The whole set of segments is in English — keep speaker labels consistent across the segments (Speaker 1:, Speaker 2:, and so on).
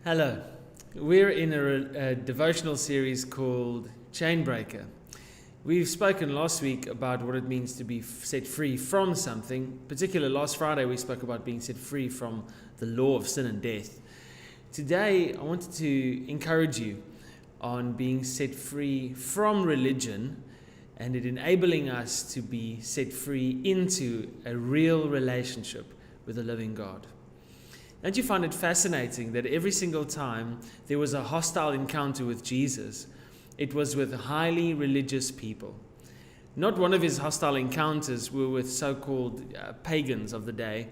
Speaker 1: Hello. We're in a devotional series called Chainbreaker. We've spoken last week about what it means to be set free from something. Particularly last Friday, we spoke about being set free from the law of sin and death. Today, I wanted to encourage you on being set free from religion and it enabling us to be set free into a real relationship with the living God. Don't you find it fascinating that every single time there was a hostile encounter with Jesus, it was with highly religious people? Not one of his hostile encounters were with so-called pagans of the day.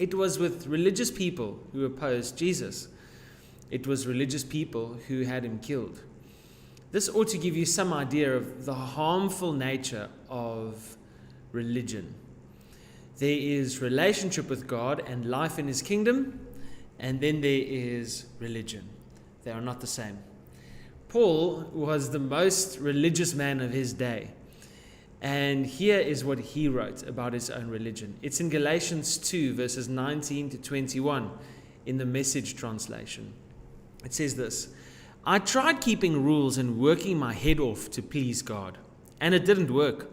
Speaker 1: It was with religious people who opposed Jesus. It was religious people who had him killed. This ought to give you some idea of the harmful nature of religion. There is relationship with God and life in his kingdom, and then there is religion. They are not the same. Paul was the most religious man of his day. And here is what he wrote about his own religion. It's in Galatians 2, verses 19 to 21 in the Message translation. It says this: I tried keeping rules and working my head off to please God, and it didn't work.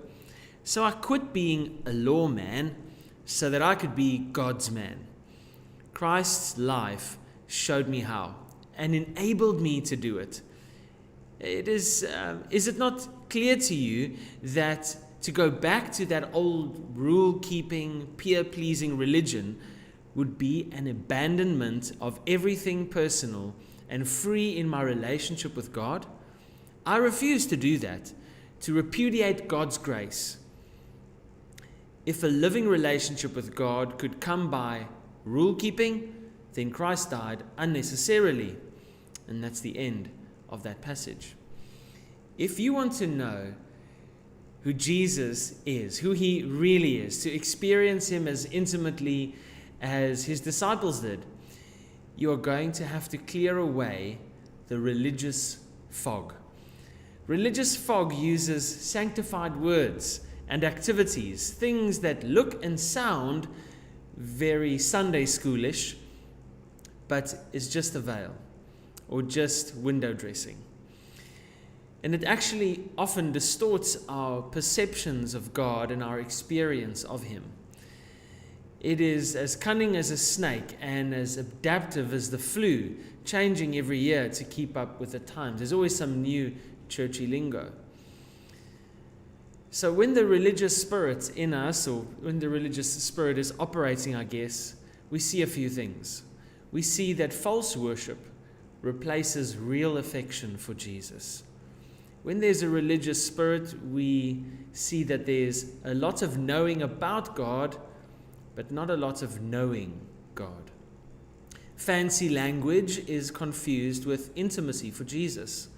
Speaker 1: So I quit being a lawman so that I could be God's man. Christ's life showed me how and enabled me to do it. Is it not clear to you that to go back to that old rule-keeping, peer-pleasing religion would be an abandonment of everything personal and free in my relationship with God? I refuse to do that, to repudiate God's grace. If a living relationship with God could come by rule-keeping, then Christ died unnecessarily. And that's the end of that passage. If you want to know who Jesus is, who he really is, to experience him as intimately as his disciples did, you are going to have to clear away the religious fog. Religious fog uses sanctified words and activities, things that look and sound very Sunday schoolish, but is just a veil or just window dressing. And it actually often distorts our perceptions of God and our experience of him. It is as cunning as a snake and as adaptive as the flu, changing every year to keep up with the times. There's always some new churchy lingo. So when the religious spirit's in us, or when the religious spirit is operating, I guess, we see a few things. We see that false worship replaces real affection for Jesus. When there's a religious spirit, we see that there's a lot of knowing about God, but not a lot of knowing God. Fancy language is confused with intimacy for Jesus.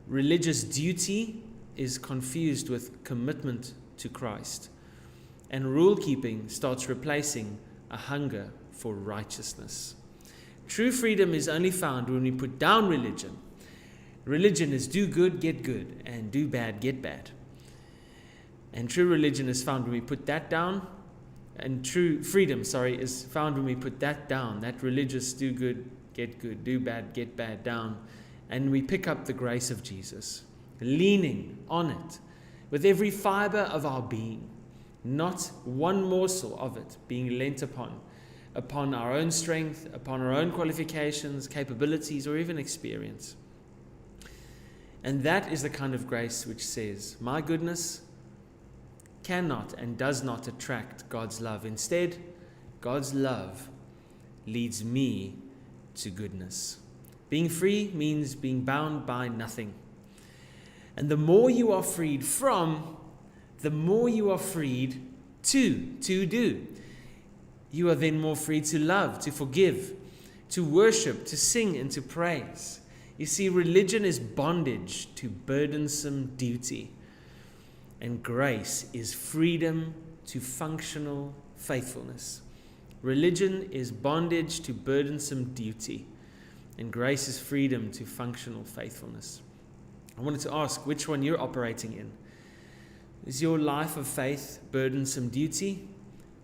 Speaker 1: Religious duty is confused with commitment to Christ. And rule-keeping starts replacing a hunger for righteousness. True freedom is only found when we put down religion. Religion is do good, get good, and do bad, get bad. And true religion is found when we put that down, and true freedom, is found when we put that down, that religious do good, get bad down, and we pick up the grace of Jesus, leaning on it with every fiber of our being, not one morsel of it being lent upon our own strength, upon our own qualifications, capabilities, or even experience. And that is the kind of grace which says, my goodness cannot and does not attract God's love. Instead, God's love leads me to goodness. Being free means being bound by nothing. And the more you are freed from, the more you are freed to do. You are then more free to love, to forgive, to worship, to sing, and to praise. You see, religion is bondage to burdensome duty, and grace is freedom to functional faithfulness. Religion is bondage to burdensome duty, and grace is freedom to functional faithfulness. I wanted to ask which one you're operating in. Is your life of faith burdensome duty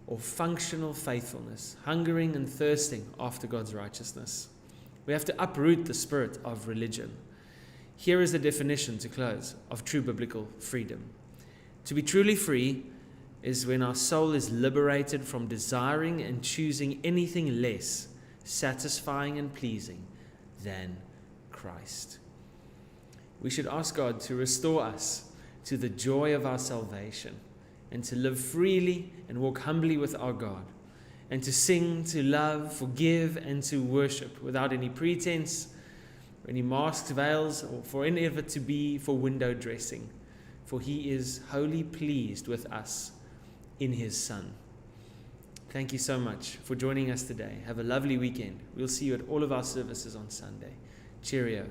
Speaker 1: or functional faithfulness, hungering and thirsting after God's righteousness? We have to uproot the spirit of religion. Here is the definition, to close, of true biblical freedom. To be truly free is when our soul is liberated from desiring and choosing anything less satisfying and pleasing than Christ. We should ask God to restore us to the joy of our salvation and to live freely and walk humbly with our God, and to sing, to love, forgive, and to worship without any pretense, any masked veils, or for any of it to be for window dressing. For He is wholly pleased with us in His Son. Thank you so much for joining us today. Have a lovely weekend. We'll see you at all of our services on Sunday. Cheerio.